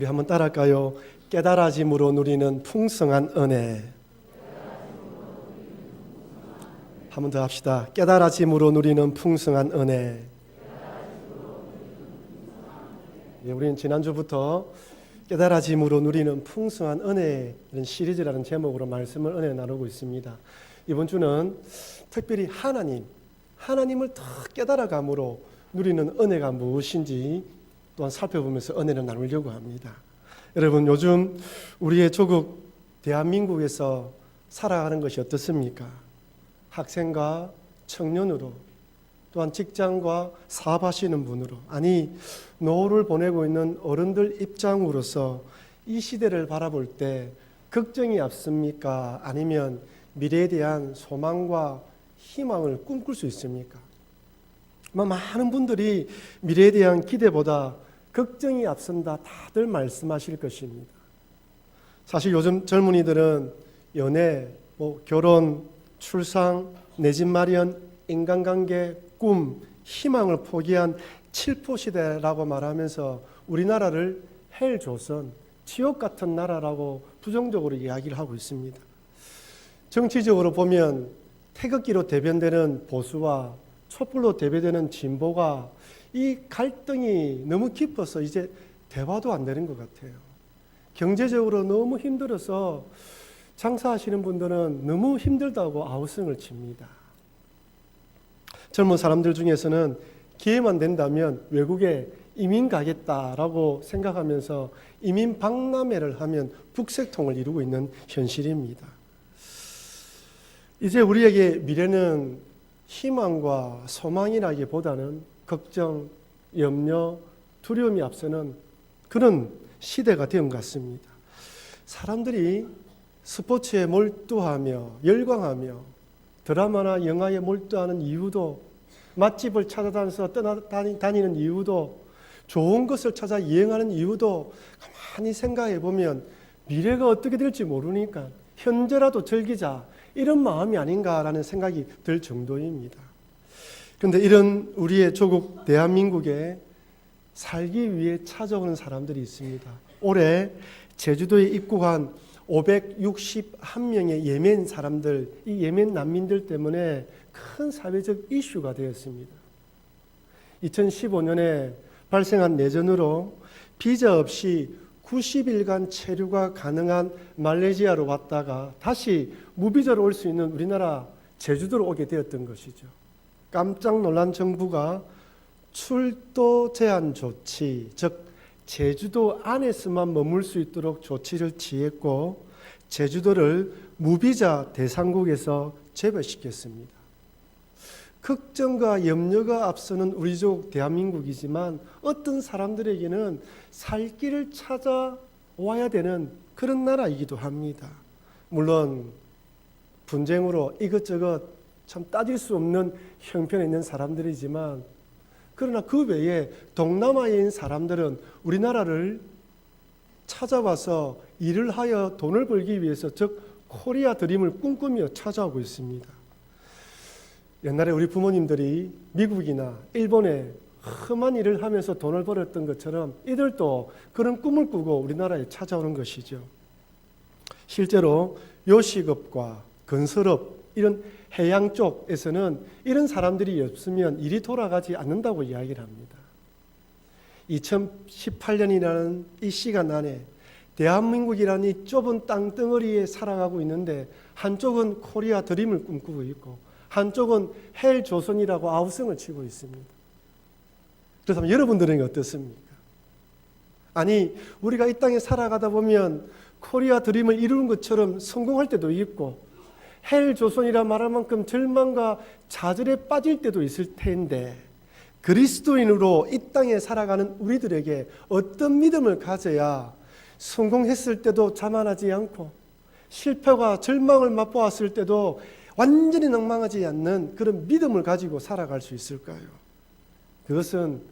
우리 한번 따라할까요? 깨달아짐으로 누리는 풍성한 은혜. 한 번 더 합시다. 깨달아짐으로 누리는 풍성한 은혜. 우리는 지난주부터 깨달아짐으로 누리는 풍성한 은혜 이런 시리즈라는 제목으로 말씀을 은혜 나누고 있습니다. 이번 주는 특별히 하나님을 더 깨달아감으로 누리는 은혜가 무엇인지 또한 살펴보면서 은혜를 나누려고 합니다. 여러분, 요즘 우리의 조국 대한민국에서 살아가는 것이 어떻습니까? 학생과 청년으로, 또한 직장과 사업하시는 분으로, 아니 노후를 보내고 있는 어른들 입장으로서 이 시대를 바라볼 때 걱정이 앞섭니까? 아니면 미래에 대한 소망과 희망을 꿈꿀 수 있습니까? 많은 분들이 미래에 대한 기대보다 걱정이 앞선다 다들 말씀하실 것입니다. 사실 요즘 젊은이들은 연애, 결혼, 출산, 내 집 마련, 인간관계, 꿈, 희망을 포기한 칠포시대라고 말하면서 우리나라를 헬조선, 지옥 같은 나라라고 부정적으로 이야기를 하고 있습니다. 정치적으로 보면 태극기로 대변되는 보수와 촛불로 대변되는 진보가 이 갈등이 너무 깊어서 이제 대화도 안 되는 것 같아요. 경제적으로 너무 힘들어서 장사하시는 분들은 너무 힘들다고 아우성을 칩니다. 젊은 사람들 중에서는 기회만 된다면 외국에 이민 가겠다라고 생각하면서 이민 박람회를 하면 북새통을 이루고 있는 현실입니다. 이제 우리에게 미래는 희망과 소망이라기보다는 걱정, 염려, 두려움이 앞서는 그런 시대가 된 것 같습니다. 사람들이 스포츠에 몰두하며 열광하며 드라마나 영화에 몰두하는 이유도, 맛집을 찾아다니면서 떠나다니는 이유도, 좋은 것을 찾아 여행하는 이유도 가만히 생각해 보면 미래가 어떻게 될지 모르니까 현재라도 즐기자, 이런 마음이 아닌가라는 생각이 들 정도입니다. 그런데 이런 우리의 조국 대한민국에 살기 위해 찾아오는 사람들이 있습니다. 올해 제주도에 입국한 561명의 예멘 사람들, 이 예멘 난민들 때문에 큰 사회적 이슈가 되었습니다. 2015년에 발생한 내전으로 비자 없이 90일간 체류가 가능한 말레이시아로 왔다가 다시 무비자로 올 수 있는 우리나라 제주도로 오게 되었던 것이죠. 깜짝 놀란 정부가 출도 제한 조치, 즉 제주도 안에서만 머물 수 있도록 조치를 취했고 제주도를 무비자 대상국에서 제외시켰습니다. 걱정과 염려가 앞서는 우리 족 대한민국이지만 어떤 사람들에게는 살 길을 찾아와야 되는 그런 나라이기도 합니다. 물론 분쟁으로 이것저것 참 따질 수 없는 형편에 있는 사람들이지만, 그러나 그 외에 동남아에 있는 사람들은 우리나라를 찾아와서 일을 하여 돈을 벌기 위해서, 즉 코리아 드림을 꿈꾸며 찾아오고 있습니다. 옛날에 우리 부모님들이 미국이나 일본에 험한 일을 하면서 돈을 벌었던 것처럼 이들도 그런 꿈을 꾸고 우리나라에 찾아오는 것이죠. 실제로 요식업과 건설업, 이런 해양 쪽에서는 이런 사람들이 없으면 일이 돌아가지 않는다고 이야기를 합니다. 2018년이라는 이 시간 안에 대한민국이라는 이 좁은 땅덩어리에 살아가고 있는데 한쪽은 코리아 드림을 꿈꾸고 있고 한쪽은 헬조선이라고 아우성을 치고 있습니다. 그렇다면 여러분들은 어떻습니까? 아니, 우리가 이 땅에 살아가다 보면 코리아 드림을 이루는 것처럼 성공할 때도 있고 헬조선이라 말할 만큼 절망과 좌절에 빠질 때도 있을 텐데, 그리스도인으로 이 땅에 살아가는 우리들에게 어떤 믿음을 가져야 성공했을 때도 자만하지 않고 실패와 절망을 맛보았을 때도 완전히 낭망하지 않는 그런 믿음을 가지고 살아갈 수 있을까요? 그것은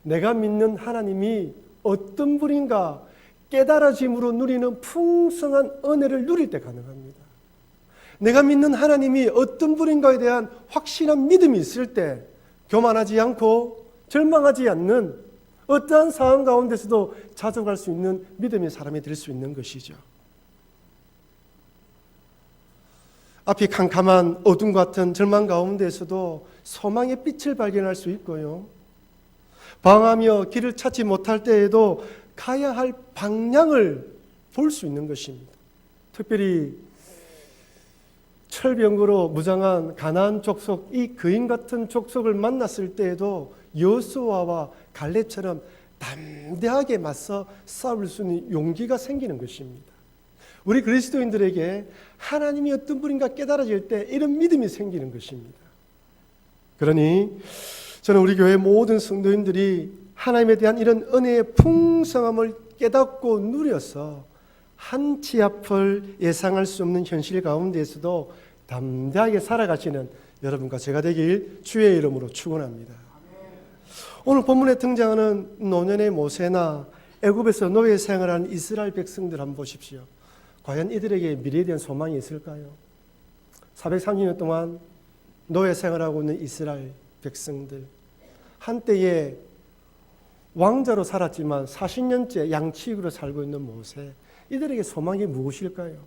내가 믿는 하나님이 어떤 분인가 깨달아짐으로 누리는 풍성한 은혜를 누릴 때 가능합니다. 내가 믿는 하나님이 어떤 분인가에 대한 확실한 믿음이 있을 때 교만하지 않고 절망하지 않는 어떠한 상황 가운데서도 자족할 수 있는 믿음의 사람이 될 수 있는 것이죠. 앞이 캄캄한 어둠 같은 절망 가운데서도 소망의 빛을 발견할 수 있고요. 방황하며 길을 찾지 못할 때에도 가야 할 방향을 볼 수 있는 것입니다. 특별히 철병거로 무장한 가나안 족속, 이 거인 같은 족속을 만났을 때에도 여호수아와 갈렙처럼 담대하게 맞서 싸울 수 있는 용기가 생기는 것입니다. 우리 그리스도인들에게 하나님이 어떤 분인가 깨달아질 때 이런 믿음이 생기는 것입니다. 그러니 저는 우리 교회 모든 성도인들이 하나님에 대한 이런 은혜의 풍성함을 깨닫고 누려서 한 치 앞을 예상할 수 없는 현실 가운데에서도 담대하게 살아가시는 여러분과 제가 되길 주의 이름으로 축원합니다. 오늘 본문에 등장하는 노년의 모세나 애굽에서 노예 생활하는 이스라엘 백성들 한번 보십시오. 과연 이들에게 미래에 대한 소망이 있을까요? 430년 동안 노예 생활하고 있는 이스라엘 백성들, 한때에 왕자로 살았지만 40년째 양치기로 살고 있는 모세, 이들에게 소망이 무엇일까요?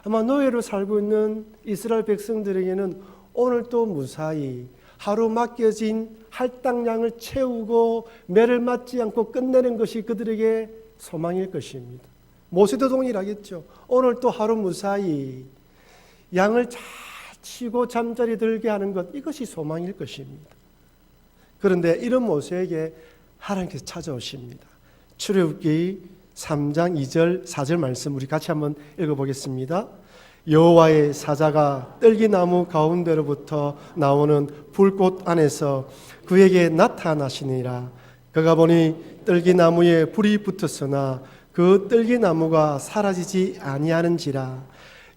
아마 노예로 살고 있는 이스라엘 백성들에게는 오늘도 무사히 하루 맡겨진 할당량을 채우고 매를 맞지 않고 끝내는 것이 그들에게 소망일 것입니다. 모세도 동일하겠죠. 오늘 또 하루 무사히 양을 잘 치고 잠자리 들게 하는 것, 이것이 소망일 것입니다. 그런데 이런 모세에게 하나님께서 찾아오십니다. 출애굽기 3장 2절 4절 말씀 우리 같이 한번 읽어보겠습니다. 여호와의 사자가 떨기나무 가운데로부터 나오는 불꽃 안에서 그에게 나타나시니라. 그가 보니 떨기나무에 불이 붙었으나 그 떨기나무가 사라지지 아니하는지라.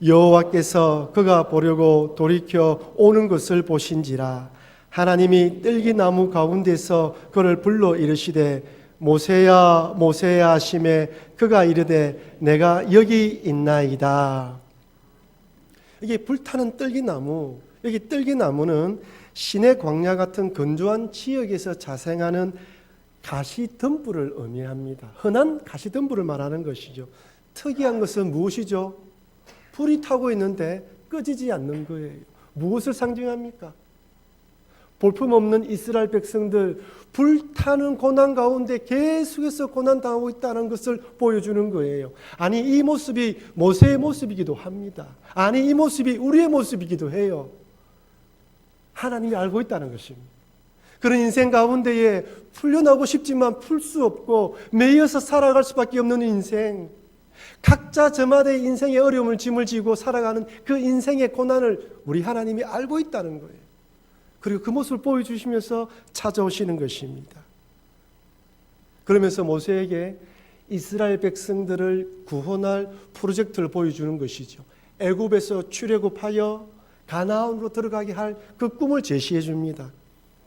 여호와께서 그가 보려고 돌이켜 오는 것을 보신지라. 하나님이 떨기나무 가운데서 그를 불러 이르시되 모세야 모세야 하시매 그가 이르되 내가 여기 있나이다. 이게 불타는 떨기나무, 여기 떨기나무는 시내 광야 같은 건조한 지역에서 자생하는 가시덤불을 의미합니다. 흔한 가시덤불을 말하는 것이죠. 특이한 것은 무엇이죠? 불이 타고 있는데 꺼지지 않는 거예요. 무엇을 상징합니까? 볼품없는 이스라엘 백성들, 불타는 고난 가운데 계속해서 고난당하고 있다는 것을 보여주는 거예요. 아니, 이 모습이 모세의 모습이기도 합니다. 아니, 이 모습이 우리의 모습이기도 해요. 하나님이 알고 있다는 것입니다. 그런 인생 가운데에 풀려나고 싶지만 풀 수 없고 매여서 살아갈 수밖에 없는 인생, 각자 저마다의 인생의 어려움을 짐을 지고 살아가는 그 인생의 고난을 우리 하나님이 알고 있다는 거예요. 그리고 그 모습을 보여주시면서 찾아오시는 것입니다. 그러면서 모세에게 이스라엘 백성들을 구원할 프로젝트를 보여주는 것이죠. 애굽에서 출애굽하여 가나안으로 들어가게 할 그 꿈을 제시해 줍니다.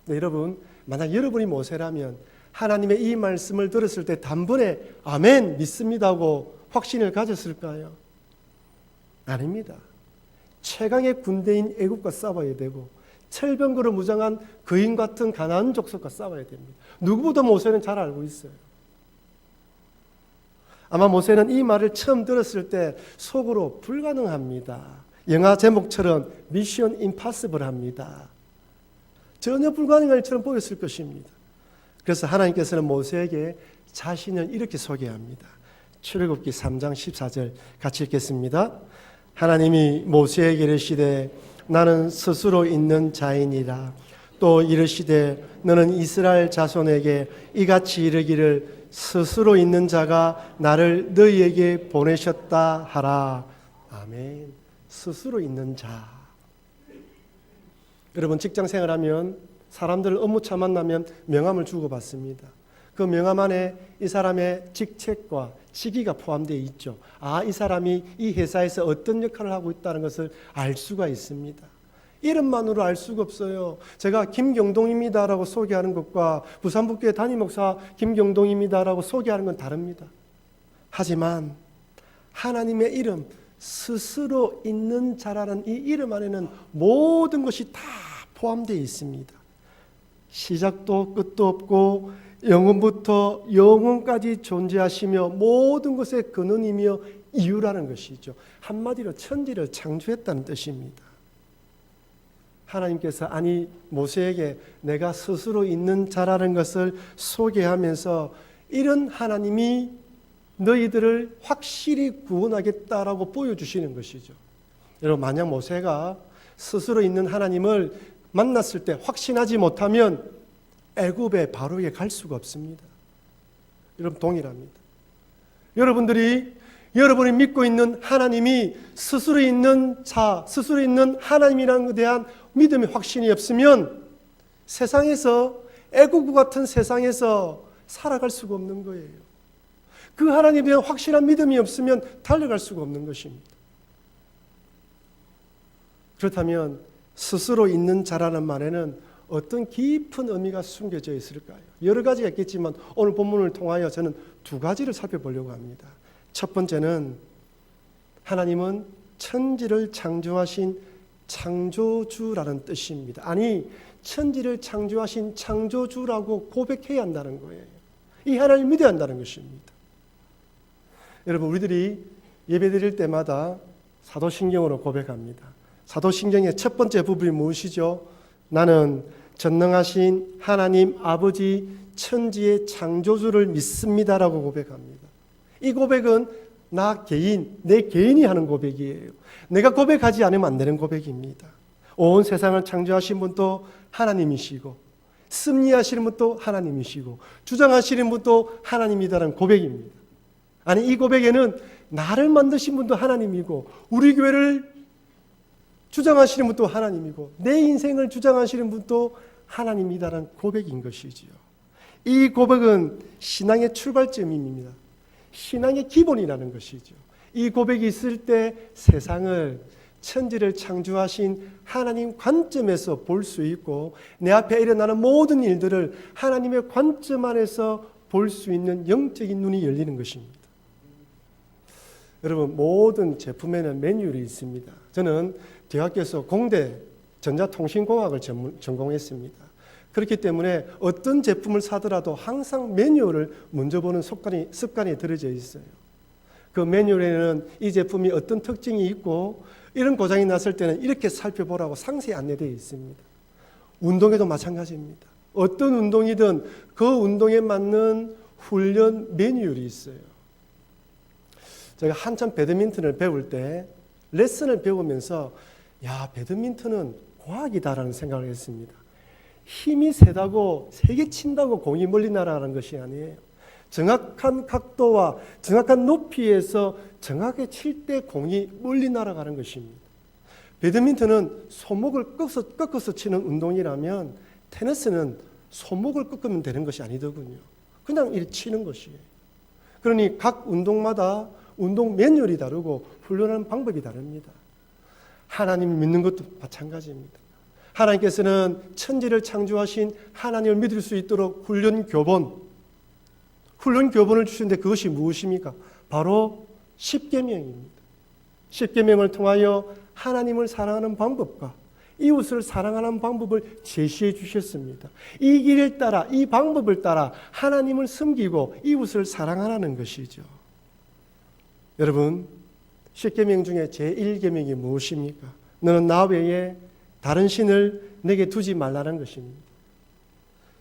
네, 여러분, 만약 여러분이 모세라면 하나님의 이 말씀을 들었을 때 단번에 아멘 믿습니다고 확신을 가졌을까요? 아닙니다. 최강의 군대인 애굽과 싸워야 되고 철병거로 무장한 거인 같은 가나안 족속과 싸워야 됩니다. 누구보다 모세는 잘 알고 있어요. 아마 모세는 이 말을 처음 들었을 때 속으로 불가능합니다. 영화 제목처럼 미션 임파서블 합니다. 전혀 불가능한 일처럼 보였을 것입니다. 그래서 하나님께서는 모세에게 자신을 이렇게 소개합니다. 출애굽기 3장 14절 같이 읽겠습니다. 하나님이 모세에게 이르시되 나는 스스로 있는 자이니라. 또 이르시되 너는 이스라엘 자손에게 이같이 이르기를 스스로 있는 자가 나를 너희에게 보내셨다 하라. 아멘. 스스로 있는 자. 여러분, 직장 생활하면 사람들 업무차 만나면 명함을 주고받습니다. 그 명함 안에 이 사람의 직책과 직위가 포함되어 있죠. 아, 이 사람이 이 회사에서 어떤 역할을 하고 있다는 것을 알 수가 있습니다. 이름만으로 알 수가 없어요. 제가 김경동입니다라고 소개하는 것과 부산북교회 담임목사 김경동입니다라고 소개하는 건 다릅니다. 하지만 하나님의 이름, 스스로 있는 자라는 이 이름 안에는 모든 것이 다 포함되어 있습니다. 시작도 끝도 없고 영원부터 영원까지 존재하시며 모든 것의 근원이며 이유라는 것이죠. 한마디로 천지를 창조했다는 뜻입니다. 하나님께서 모세에게 내가 스스로 있는 자라는 것을 소개하면서 이런 하나님이 너희들을 확실히 구원하겠다라고 보여주시는 것이죠. 여러분, 만약 모세가 스스로 있는 하나님을 만났을 때 확신하지 못하면 애굽의 바로에 갈 수가 없습니다. 여러분, 동일합니다. 여러분이 믿고 있는 하나님이 스스로 있는 자, 스스로 있는 하나님이라는 것에 대한 믿음의 확신이 없으면 세상에서, 애굽 같은 세상에서 살아갈 수가 없는 거예요. 그 하나님에 대한 확실한 믿음이 없으면 달려갈 수가 없는 것입니다. 그렇다면 스스로 있는 자라는 말에는 어떤 깊은 의미가 숨겨져 있을까요? 여러 가지가 있겠지만 오늘 본문을 통하여 저는 두 가지를 살펴보려고 합니다. 첫 번째는 하나님은 천지를 창조하신 창조주라는 뜻입니다. 천지를 창조하신 창조주라고 고백해야 한다는 거예요. 이 하나님을 믿어야 한다는 것입니다. 여러분, 우리들이 예배드릴 때마다 사도신경으로 고백합니다. 사도신경의 첫 번째 부분이 무엇이죠? 나는 전능하신 하나님 아버지 천지의 창조주를 믿습니다라고 고백합니다. 이 고백은 내 개인이 하는 고백이에요. 내가 고백하지 않으면 안 되는 고백입니다. 온 세상을 창조하신 분도 하나님이시고, 섭리하시는 분도 하나님이시고, 주장하시는 분도 하나님이다라는 고백입니다. 이 고백에는 나를 만드신 분도 하나님이고, 우리 교회를 주장하시는 분도 하나님이고, 내 인생을 주장하시는 분도 하나님이다라는 고백인 것이지요. 이 고백은 신앙의 출발점입니다. 신앙의 기본이라는 것이죠. 이 고백이 있을 때 세상을, 천지를 창조하신 하나님 관점에서 볼 수 있고, 내 앞에 일어나는 모든 일들을 하나님의 관점 안에서 볼 수 있는 영적인 눈이 열리는 것입니다. 여러분, 모든 제품에는 매뉴얼이 있습니다. 저는 대학교에서 공대 전자통신공학을 전공했습니다. 그렇기 때문에 어떤 제품을 사더라도 항상 매뉴얼을 먼저 보는 습관이 들어져 있어요. 그 매뉴얼에는 이 제품이 어떤 특징이 있고 이런 고장이 났을 때는 이렇게 살펴보라고 상세히 안내되어 있습니다. 운동에도 마찬가지입니다. 어떤 운동이든 그 운동에 맞는 훈련 매뉴얼이 있어요. 제가 한참 배드민턴을 배울 때 레슨을 배우면서 배드민턴은 과학이다라는 생각을 했습니다. 힘이 세다고 세게 친다고 공이 멀리 날아가는 것이 아니에요. 정확한 각도와 정확한 높이에서 정확하게 칠 때 공이 멀리 날아가는 것입니다. 배드민턴은 손목을 꺾어서 치는 운동이라면 테니스는 손목을 꺾으면 되는 것이 아니더군요. 그냥 이렇게 치는 것이에요. 그러니 각 운동마다 운동 매뉴얼이 다르고 훈련하는 방법이 다릅니다. 하나님을 믿는 것도 마찬가지입니다. 하나님께서는 천지를 창조하신 하나님을 믿을 수 있도록 훈련 교본을 주시는데 그것이 무엇입니까? 바로 십계명입니다. 십계명을 통하여 하나님을 사랑하는 방법과 이웃을 사랑하는 방법을 제시해 주셨습니다. 이 길을 따라, 이 방법을 따라 하나님을 섬기고 이웃을 사랑하라는 것이죠. 여러분, 십계명 중에 제1계명이 무엇입니까? 너는 나 외에 다른 신을 내게 두지 말라는 것입니다.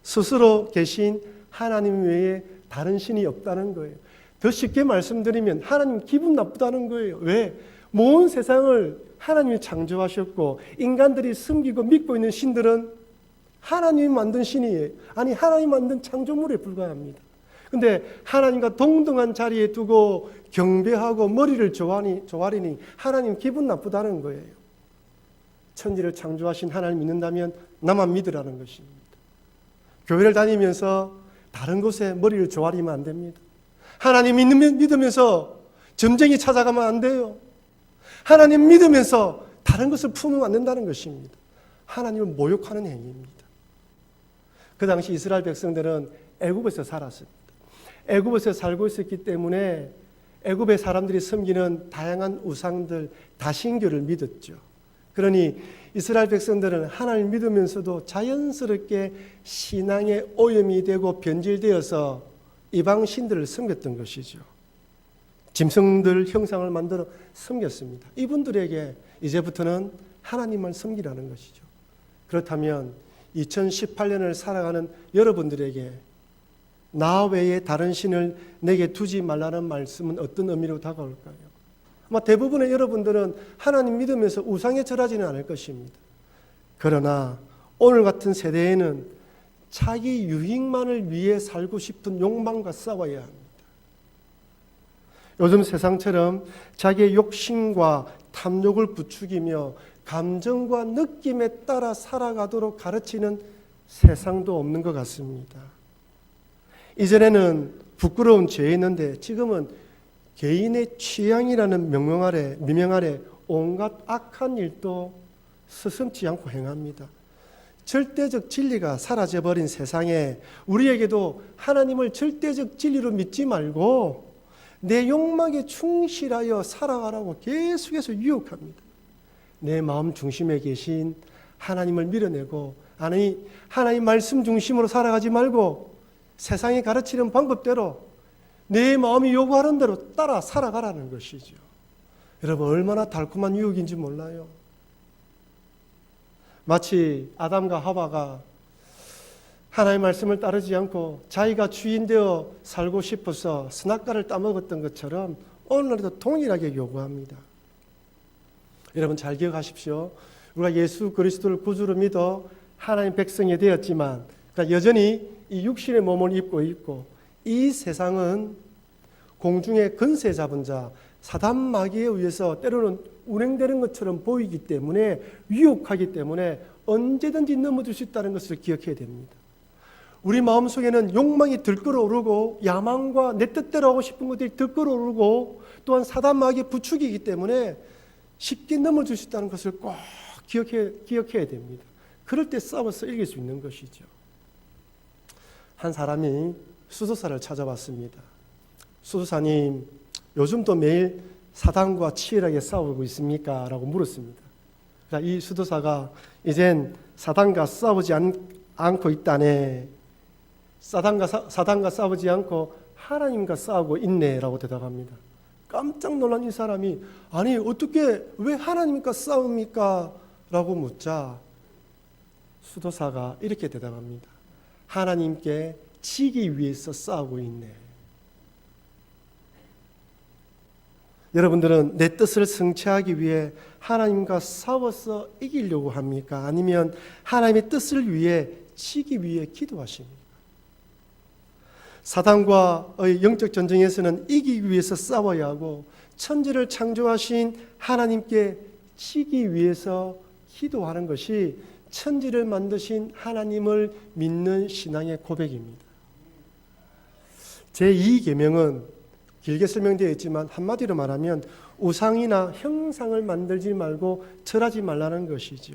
스스로 계신 하나님 외에 다른 신이 없다는 거예요. 더 쉽게 말씀드리면 하나님 기분 나쁘다는 거예요. 왜? 모든 세상을 하나님이 창조하셨고 인간들이 섬기고 믿고 있는 신들은 하나님이 만든 신이에요. 하나님 만든 창조물에 불과합니다. 근데 하나님과 동등한 자리에 두고 경배하고 머리를 조아리니 하나님 기분 나쁘다는 거예요. 천지를 창조하신 하나님 믿는다면 나만 믿으라는 것입니다. 교회를 다니면서 다른 곳에 머리를 조아리면 안 됩니다. 하나님 믿으면서 점쟁이 찾아가면 안 돼요. 하나님 믿으면서 다른 것을 품으면 안 된다는 것입니다. 하나님을 모욕하는 행위입니다. 그 당시 이스라엘 백성들은 애굽에서 살았습니다. 애굽에서 살고 있었기 때문에 애굽의 사람들이 섬기는 다양한 우상들, 다신교를 믿었죠. 그러니 이스라엘 백성들은 하나님을 믿으면서도 자연스럽게 신앙의 오염이 되고 변질되어서 이방 신들을 섬겼던 것이죠. 짐승들 형상을 만들어 섬겼습니다. 이분들에게 이제부터는 하나님만 섬기라는 것이죠. 그렇다면 2018년을 살아가는 여러분들에게 나 외에 다른 신을 내게 두지 말라는 말씀은 어떤 의미로 다가올까요? 아마 대부분의 여러분들은 하나님 믿으면서 우상에 절하지는 않을 것입니다. 그러나 오늘 같은 세대에는 자기 유익만을 위해 살고 싶은 욕망과 싸워야 합니다. 요즘 세상처럼 자기의 욕심과 탐욕을 부추기며 감정과 느낌에 따라 살아가도록 가르치는 세상도 없는 것 같습니다. 이전에는 부끄러운 죄였는데 지금은 개인의 취향이라는 미명 아래 온갖 악한 일도 서슴지 않고 행합니다. 절대적 진리가 사라져버린 세상에 우리에게도 하나님을 절대적 진리로 믿지 말고 내 욕망에 충실하여 살아가라고 계속해서 유혹합니다. 내 마음 중심에 계신 하나님을 밀어내고 하나님 말씀 중심으로 살아가지 말고 세상이 가르치는 방법대로 내 마음이 요구하는 대로 따라 살아가라는 것이죠. 여러분 얼마나 달콤한 유혹인지 몰라요. 마치 아담과 하와가 하나님의 말씀을 따르지 않고 자기가 주인 되어 살고 싶어서 선악과를 따먹었던 것처럼 오늘도 동일하게 요구합니다. 여러분 잘 기억하십시오. 우리가 예수 그리스도를 구주로 믿어 하나님 백성이 되었지만 그러니까 여전히 이 육신의 몸을 입고 있고 이 세상은 공중의 근세 잡은 자 사단 마귀에 의해서 때로는 운행되는 것처럼 보이기 때문에 유혹하기 때문에 언제든지 넘어질 수 있다는 것을 기억해야 됩니다. 우리 마음속에는 욕망이 들끓어오르고 야망과 내 뜻대로 하고 싶은 것들이 들끓어오르고 또한 사단 마귀의 부추기이기 때문에 쉽게 넘어질 수 있다는 것을 꼭 기억해야 됩니다. 그럴 때 싸워서 이길 수 있는 것이죠. 한 사람이 수도사를 찾아왔습니다. 수도사님, 요즘도 매일 사단과 치열하게 싸우고 있습니까? 라고 물었습니다. 그러니까 이 수도사가 이젠 사단과 싸우지 않고 있다네. 사단과 싸우지 않고 하나님과 싸우고 있네 라고 대답합니다. 깜짝 놀란 이 사람이 아니 어떻게 왜 하나님과 싸웁니까? 라고 묻자 수도사가 이렇게 대답합니다. 하나님께 지기 위해서 싸우고 있네. 여러분들은 내 뜻을 성취하기 위해 하나님과 싸워서 이기려고 합니까? 아니면 하나님의 뜻을 위해 지기 위해 기도하십니까? 사단과의 영적 전쟁에서는 이기기 위해서 싸워야 하고 천지를 창조하신 하나님께 지기 위해서 기도하는 것이 천지를 만드신 하나님을 믿는 신앙의 고백입니다. 제2계명은 길게 설명되어 있지만 한마디로 말하면 우상이나 형상을 만들지 말고 절하지 말라는 것이죠.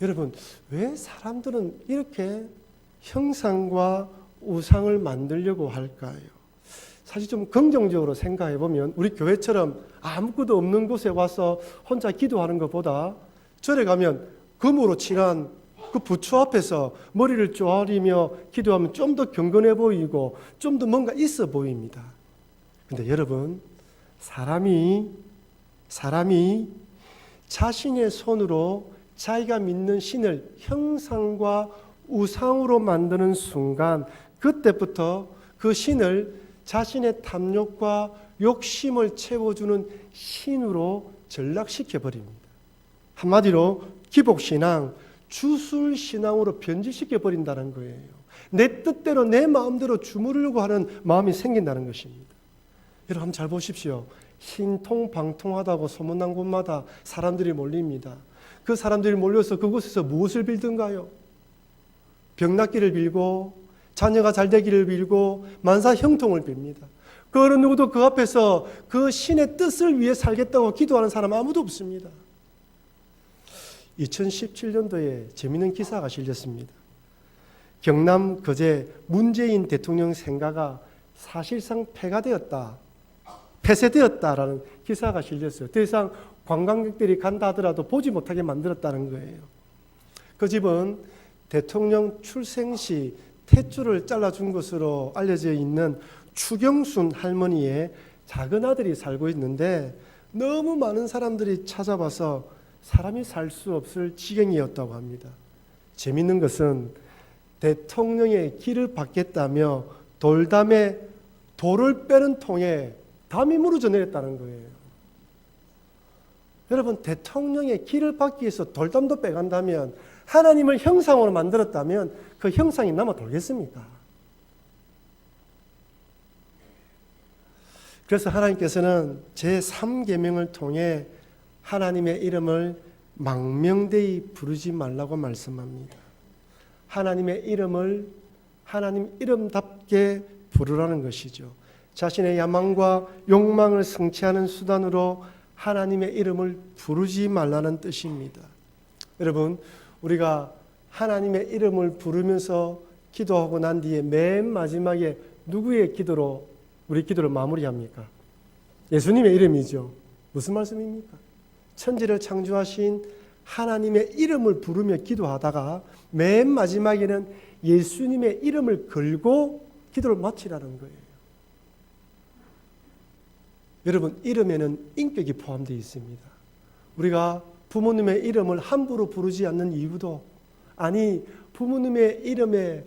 여러분, 왜 사람들은 이렇게 형상과 우상을 만들려고 할까요? 사실 좀 긍정적으로 생각해 보면 우리 교회처럼 아무것도 없는 곳에 와서 혼자 기도하는 것보다 절에 가면 금으로 칠한 그 부처 앞에서 머리를 쪼아리며 기도하면 좀 더 경건해 보이고 좀 더 뭔가 있어 보입니다. 근데 여러분, 사람이 자신의 손으로 자기가 믿는 신을 형상과 우상으로 만드는 순간 그때부터 그 신을 자신의 탐욕과 욕심을 채워주는 신으로 전락시켜 버립니다. 한마디로 기복신앙, 주술신앙으로 변질시켜 버린다는 거예요. 내 뜻대로 내 마음대로 주무르려고 하는 마음이 생긴다는 것입니다. 여러분 한번 잘 보십시오. 신통방통하다고 소문난 곳마다 사람들이 몰립니다. 그 사람들이 몰려서 그곳에서 무엇을 빌든가요? 병낫기를 빌고 자녀가 잘 되기를 빌고 만사 형통을 빕니다. 그 어느 누구도 그 앞에서 그 신의 뜻을 위해 살겠다고 기도하는 사람 아무도 없습니다. 2017년도에 재미있는 기사가 실렸습니다. 경남 거제 문재인 대통령 생가가 사실상 폐쇄되었다라는 기사가 실렸어요. 더 이상 관광객들이 간다 하더라도 보지 못하게 만들었다는 거예요. 그 집은 대통령 출생 시 탯줄을 잘라준 것으로 알려져 있는 추경순 할머니의 작은 아들이 살고 있는데 너무 많은 사람들이 찾아와서 사람이 살 수 없을 지경이었다고 합니다. 재밌는 것은 대통령의 길을 받겠다며 돌담에 돌을 빼는 통에 담이 무너져 내렸다는 거예요. 여러분, 대통령의 길을 받기 위해서 돌담도 빼간다면, 하나님을 형상으로 만들었다면 그 형상이 남아 돌겠습니까? 그래서 하나님께서는 제3계명을 통해 하나님의 이름을 망명되이 부르지 말라고 말씀합니다. 하나님의 이름을 하나님 이름답게 부르라는 것이죠. 자신의 야망과 욕망을 성취하는 수단으로 하나님의 이름을 부르지 말라는 뜻입니다. 여러분, 우리가 하나님의 이름을 부르면서 기도하고 난 뒤에 맨 마지막에 누구의 기도로 우리 기도를 마무리합니까? 예수님의 이름이죠. 무슨 말씀입니까? 천지를 창조하신 하나님의 이름을 부르며 기도하다가 맨 마지막에는 예수님의 이름을 걸고 기도를 마치라는 거예요. 여러분, 이름에는 인격이 포함되어 있습니다. 우리가 부모님의 이름을 함부로 부르지 않는 이유도, 아니 부모님의 이름에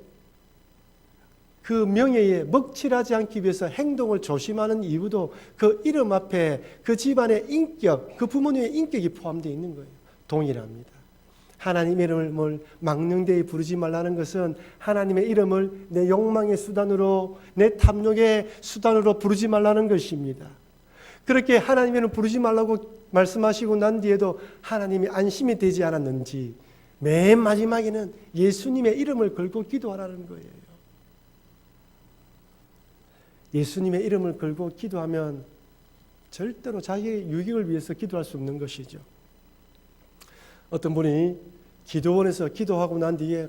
그 명예에 먹칠하지 않기 위해서 행동을 조심하는 이유도 그 이름 앞에 그 집안의 인격, 그 부모님의 인격이 포함되어 있는 거예요. 동일합니다. 하나님의 이름을 망령되이 부르지 말라는 것은 하나님의 이름을 내 욕망의 수단으로, 내 탐욕의 수단으로 부르지 말라는 것입니다. 그렇게 하나님의 이름을 부르지 말라고 말씀하시고 난 뒤에도 하나님이 안심이 되지 않았는지 맨 마지막에는 예수님의 이름을 걸고 기도하라는 거예요. 예수님의 이름을 걸고 기도하면 절대로 자기의 유익을 위해서 기도할 수 없는 것이죠. 어떤 분이 기도원에서 기도하고 난 뒤에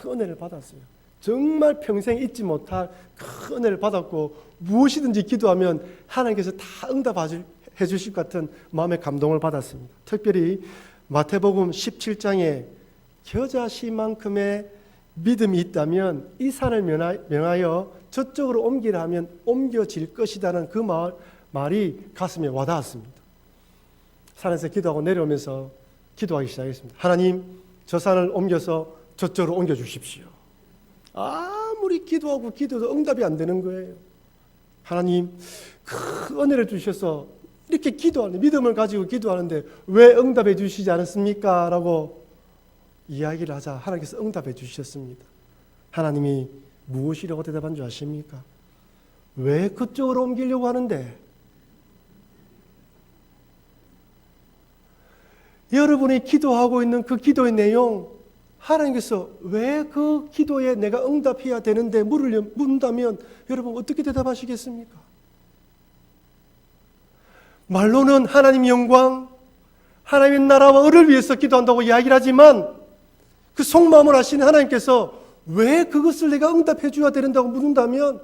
큰 은혜를 받았어요. 정말 평생 잊지 못할 큰 은혜를 받았고 무엇이든지 기도하면 하나님께서 다 응답해 주실 것 같은 마음의 감동을 받았습니다. 특별히 마태복음 17장에 겨자씨만큼의 믿음이 있다면 이 산을 명하여 저쪽으로 옮기라 하면 옮겨질 것이라는 그 말이 가슴에 와닿았습니다. 산에서 기도하고 내려오면서 기도하기 시작했습니다. 하나님, 저 산을 옮겨서 저쪽으로 옮겨주십시오. 아무리 기도하고 기도도 응답이 안 되는 거예요. 하나님, 그 은혜를 주셔서 이렇게 기도하는, 믿음을 가지고 기도하는데 왜 응답해 주시지 않았습니까? 라고 이야기를 하자 하나님께서 응답해 주셨습니다. 하나님이 무엇이라고 대답한 줄 아십니까? 왜 그쪽으로 옮기려고 하는데? 여러분이 기도하고 있는 그 기도의 내용, 하나님께서 왜 그 기도에 내가 응답해야 되는데 물은다면 여러분 어떻게 대답하시겠습니까? 말로는 하나님 영광, 하나님의 나라와 의를 위해서 기도한다고 이야기를 하지만 그 속마음을 아시는 하나님께서 왜 그것을 내가 응답해 줘야 된다고 물은다면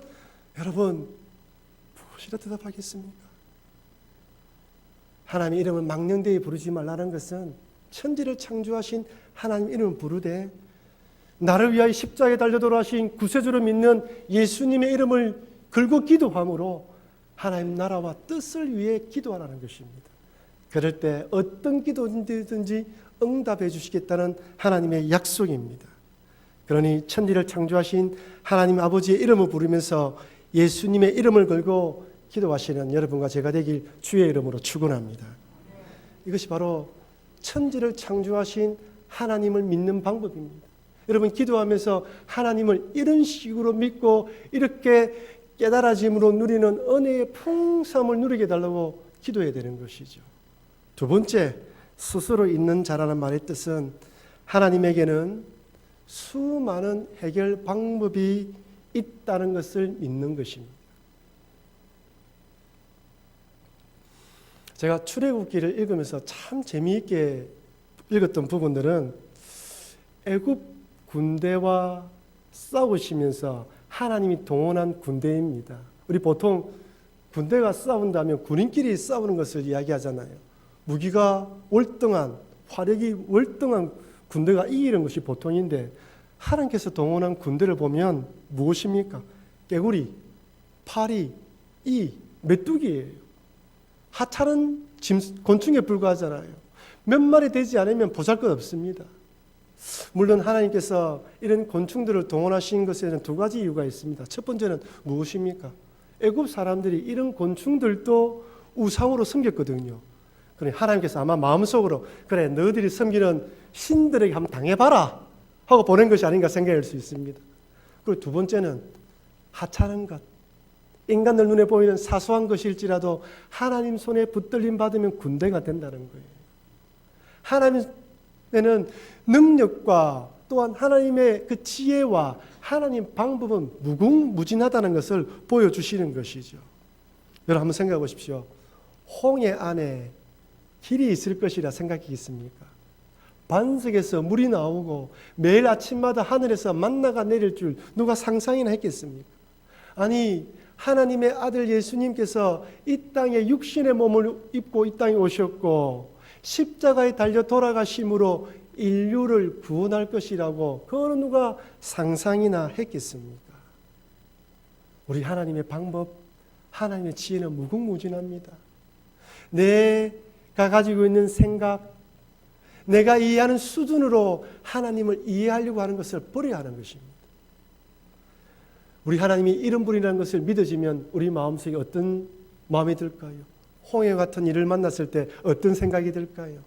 여러분 무엇이라 대답하겠습니까? 하나님의 이름을 망령되이 부르지 말라는 것은 천지를 창조하신 하나님 이름을 부르되 나를 위하여 십자가에 달려 돌아가신 구세주를 믿는 예수님의 이름을 걸고 기도함으로 하나님 나라와 뜻을 위해 기도하라는 것입니다. 그럴 때 어떤 기도든지 응답해 주시겠다는 하나님의 약속입니다. 그러니 천지를 창조하신 하나님 아버지의 이름을 부르면서 예수님의 이름을 걸고 기도하시는 여러분과 제가 되길 주의 이름으로 축원합니다. 이것이 바로 천지를 창조하신 하나님을 믿는 방법입니다. 여러분 기도하면서 하나님을 이런 식으로 믿고 이렇게 깨달아짐으로 누리는 은혜의 풍성함을 누리게 해달라고 기도해야 되는 것이죠. 두 번째, 스스로 있는 자라는 말의 뜻은 하나님에게는 수많은 해결 방법이 있다는 것을 믿는 것입니다. 제가 출애굽기를 읽으면서 참 재미있게 읽었던 부분들은 애굽 군대와 싸우시면서 하나님이 동원한 군대입니다. 우리 보통 군대가 싸운다면 군인끼리 싸우는 것을 이야기하잖아요. 무기가 월등한, 화력이 월등한 군대가 이기는 것이 보통인데 하나님께서 동원한 군대를 보면 무엇입니까? 깨구리, 파리, 메뚜기예요. 하찮은 곤충에 불과하잖아요. 몇 마리 되지 않으면 보잘것없습니다. 물론 하나님께서 이런 곤충들을 동원하신 것에는 두 가지 이유가 있습니다. 첫 번째는 무엇입니까? 애굽 사람들이 이런 곤충들도 우상으로 섬겼거든요. 그러니 하나님께서 아마 마음속으로 그래 너희들이 섬기는 신들에게 한번 당해봐라 하고 보낸 것이 아닌가 생각할 수 있습니다. 그리고 두 번째는 하찮은 것, 인간들 눈에 보이는 사소한 것일지라도 하나님 손에 붙들림 받으면 군대가 된다는 거예요. 하나님에는 능력과 또한 하나님의 그 지혜와 하나님 방법은 무궁무진하다는 것을 보여주시는 것이죠. 여러분 한번 생각해 보십시오. 홍해 안에 길이 있을 것이라 생각하겠습니까? 반석에서 물이 나오고 매일 아침마다 하늘에서 만나가 내릴 줄 누가 상상이나 했겠습니까? 아니 하나님의 아들 예수님께서 이 땅에 육신의 몸을 입고 이 땅에 오셨고 십자가에 달려 돌아가심으로 인류를 구원할 것이라고 그거는 누가 상상이나 했겠습니까? 우리 하나님의 방법, 하나님의 지혜는 무궁무진합니다. 내가 가지고 있는 생각, 내가 이해하는 수준으로 하나님을 이해하려고 하는 것을 버려야 하는 것입니다. 우리 하나님이 이런 분이라는 것을 믿어지면 우리 마음속에 어떤 마음이 들까요? 홍해 같은 일을 만났을 때 어떤 생각이 들까요?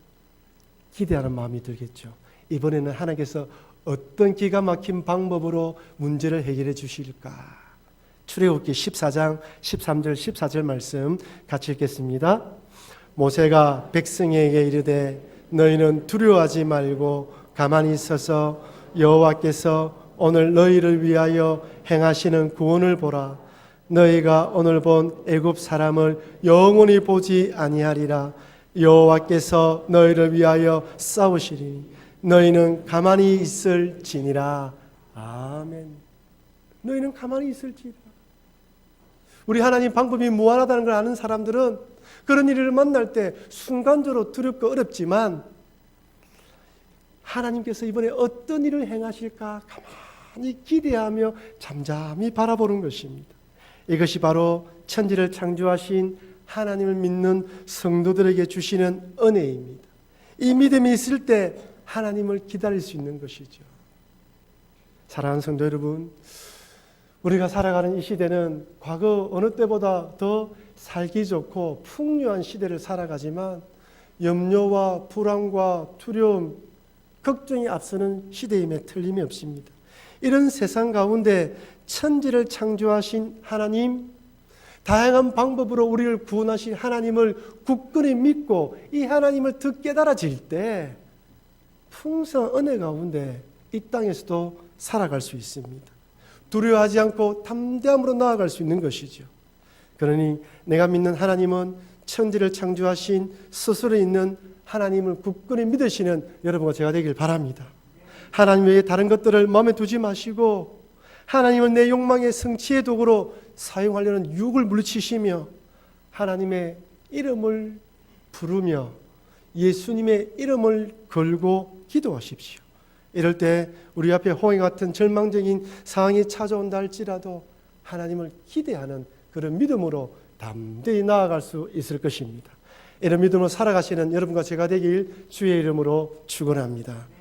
기대하는 마음이 들겠죠. 이번에는 하나님께서 어떤 기가 막힌 방법으로 문제를 해결해 주실까? 출애굽기 14장 13절 14절 말씀 같이 읽겠습니다. 모세가 백성에게 이르되 너희는 두려워하지 말고 가만히 있어서 여호와께서 오늘 너희를 위하여 행하시는 구원을 보라. 너희가 오늘 본 애굽 사람을 영원히 보지 아니하리라. 여호와께서 너희를 위하여 싸우시리니 너희는 가만히 있을지니라. 아멘. 너희는 가만히 있을지니라. 우리 하나님 방법이 무한하다는 걸 아는 사람들은 그런 일을 만날 때 순간적으로 두렵고 어렵지만 하나님께서 이번에 어떤 일을 행하실까 가만히 기대하며 잠잠히 바라보는 것입니다. 이것이 바로 천지를 창조하신 하나님을 믿는 성도들에게 주시는 은혜입니다. 이 믿음이 있을 때 하나님을 기다릴 수 있는 것이죠. 사랑하는 성도 여러분, 우리가 살아가는 이 시대는 과거 어느 때보다 더 살기 좋고 풍요한 시대를 살아가지만 염려와 불안과 두려움, 걱정이 앞서는 시대임에 틀림이 없습니다. 이런 세상 가운데 천지를 창조하신 하나님, 다양한 방법으로 우리를 구원하신 하나님을 굳건히 믿고 이 하나님을 더 깨달아질 때 풍성한 은혜 가운데 이 땅에서도 살아갈 수 있습니다. 두려워하지 않고 담대함으로 나아갈 수 있는 것이죠. 그러니 내가 믿는 하나님은 천지를 창조하신 스스로 있는 하나님을 굳건히 믿으시는 여러분과 제가 되길 바랍니다. 하나님 외에 다른 것들을 마음에 두지 마시고 하나님을 내 욕망의 성취의 도구로 사용하려는 유혹을 물리치시며 하나님의 이름을 부르며 예수님의 이름을 걸고 기도하십시오. 이럴 때 우리 앞에 홍해 같은 절망적인 상황이 찾아온다 할지라도 하나님을 기대하는 그런 믿음으로 담대히 나아갈 수 있을 것입니다. 이런 믿음으로 살아가시는 여러분과 제가 되길 주의 이름으로 축원합니다.